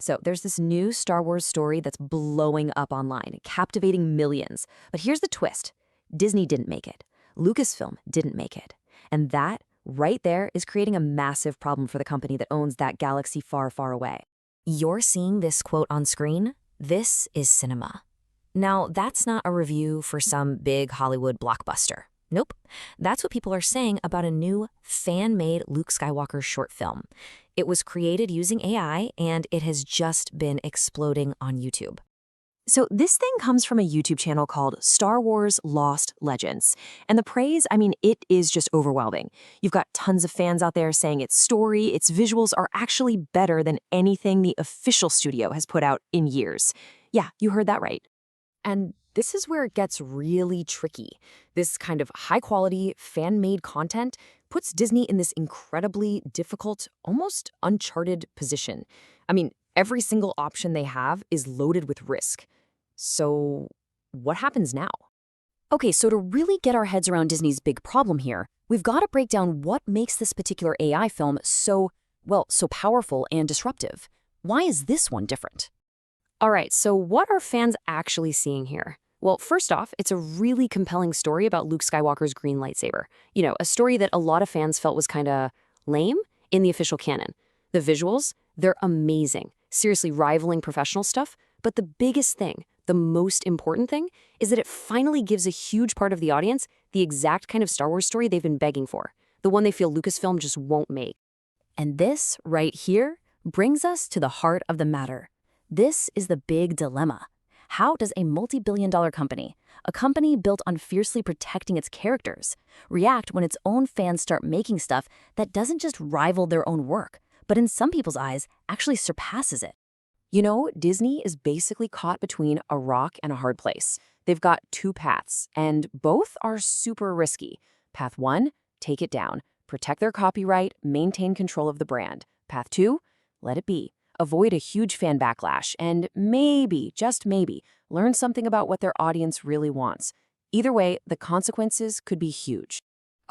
So there's this new Star Wars story that's blowing up online, captivating millions. But here's the twist. Disney didn't make it. Lucasfilm didn't make it. And that, right there, is creating a massive problem for the company that owns that galaxy far, far away. You're seeing this quote on screen? This is cinema. Now, that's not a review for some big Hollywood blockbuster. Nope. That's what people are saying about a new fan-made Luke Skywalker short film. It was created using AI, and it has just been exploding on YouTube. So this thing comes from a YouTube channel called Star Wars Lost Legends. And the praise, it is just overwhelming. You've got tons of fans out there saying its story, its visuals are actually better than anything the official studio has put out in years. Yeah, you heard that right. And this is where it gets really tricky. This kind of high-quality, fan-made content puts Disney in this incredibly difficult, almost uncharted position. Every single option they have is loaded with risk. So what happens now? Okay, so to really get our heads around Disney's big problem here, we've got to break down what makes this particular AI film so powerful and disruptive. Why is this one different? All right, so what are fans actually seeing here? Well, first off, it's a really compelling story about Luke Skywalker's green lightsaber. A story that a lot of fans felt was kind of lame in the official canon. The visuals, they're amazing, seriously rivaling professional stuff. But the biggest thing, the most important thing, is that it finally gives a huge part of the audience the exact kind of Star Wars story they've been begging for, the one they feel Lucasfilm just won't make. And this, right here, brings us to the heart of the matter. This is the big dilemma. How does a multi-billion-dollar company, a company built on fiercely protecting its characters, react when its own fans start making stuff that doesn't just rival their own work, but in some people's eyes actually surpasses it? Disney is basically caught between a rock and a hard place. They've got two paths, and both are super risky. Path 1, take it down, protect their copyright, maintain control of the brand. Path 2, let it be. Avoid a huge fan backlash, and maybe, just maybe, learn something about what their audience really wants. Either way, the consequences could be huge.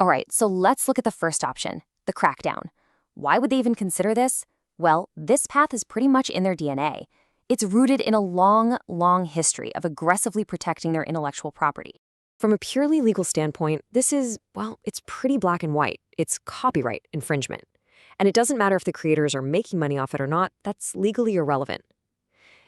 All right, so let's look at the first option, the crackdown. Why would they even consider this? Well, this path is pretty much in their DNA. It's rooted in a long, long history of aggressively protecting their intellectual property. From a purely legal standpoint, this is, it's pretty black and white. It's copyright infringement. And it doesn't matter if the creators are making money off it or not, that's legally irrelevant.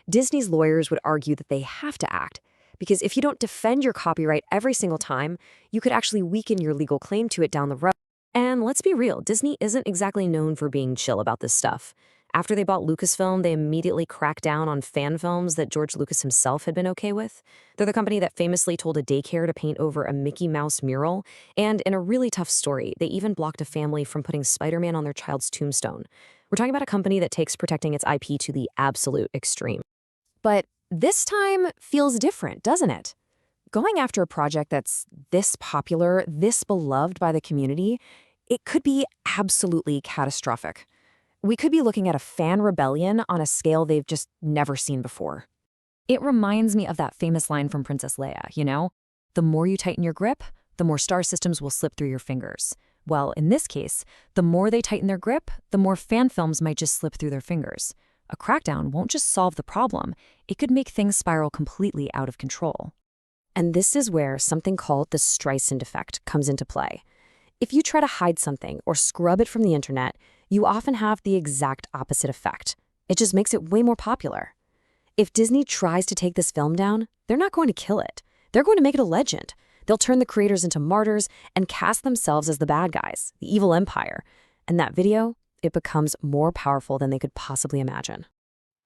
Disney's lawyers would argue that they have to act, because if you don't defend your copyright every single time, you could actually weaken your legal claim to it down the road. And let's be real, Disney isn't exactly known for being chill about this stuff. After they bought Lucasfilm, they immediately cracked down on fan films that George Lucas himself had been okay with. They're the company that famously told a daycare to paint over a Mickey Mouse mural, and in a really tough story, they even blocked a family from putting Spider-Man on their child's tombstone. We're talking about a company that takes protecting its IP to the absolute extreme. But this time feels different, doesn't it? Going after a project that's this popular, this beloved by the community, it could be absolutely catastrophic. We could be looking at a fan rebellion on a scale they've just never seen before. It reminds me of that famous line from Princess Leia, the more you tighten your grip, the more star systems will slip through your fingers. Well, in this case, the more they tighten their grip, the more fan films might just slip through their fingers. A crackdown won't just solve the problem, it could make things spiral completely out of control. And this is where something called the Streisand Effect comes into play. If you try to hide something or scrub it from the internet, you often have the exact opposite effect. It just makes it way more popular. If Disney tries to take this film down, they're not going to kill it. They're going to make it a legend. They'll turn the creators into martyrs and cast themselves as the bad guys, the evil empire. And that video, it becomes more powerful than they could possibly imagine.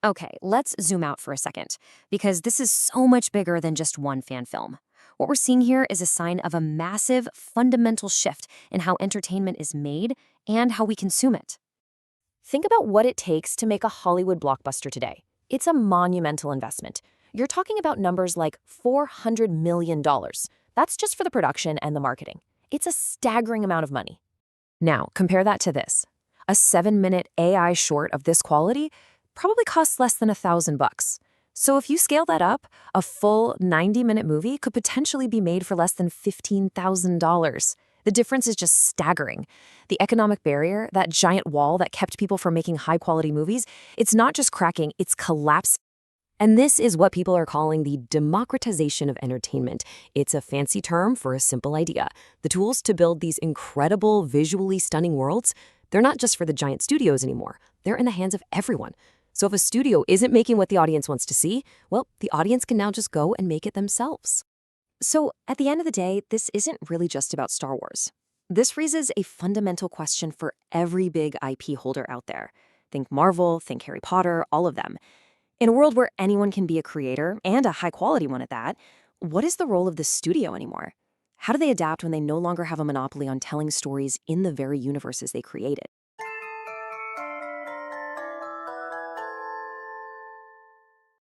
Okay, let's zoom out for a second, because this is so much bigger than just one fan film. What we're seeing here is a sign of a massive, fundamental shift in how entertainment is made and how we consume it. Think about what it takes to make a Hollywood blockbuster today. It's a monumental investment. You're talking about numbers like $400 million. That's just for the production and the marketing. It's a staggering amount of money. Now, compare that to this. A 7-minute AI short of this quality probably costs less than $1,000. So if you scale that up, a full 90-minute movie could potentially be made for less than $15,000. The difference is just staggering. The economic barrier, that giant wall that kept people from making high-quality movies, it's not just cracking, it's collapsing. And this is what people are calling the democratization of entertainment. It's a fancy term for a simple idea. The tools to build these incredible, visually stunning worlds, they're not just for the giant studios anymore. They're in the hands of everyone. So if a studio isn't making what the audience wants to see, well, the audience can now just go and make it themselves. So at the end of the day, this isn't really just about Star Wars. This raises a fundamental question for every big IP holder out there. Think Marvel, think Harry Potter, all of them. In a world where anyone can be a creator, and a high-quality one at that, what is the role of the studio anymore? How do they adapt when they no longer have a monopoly on telling stories in the very universes they created?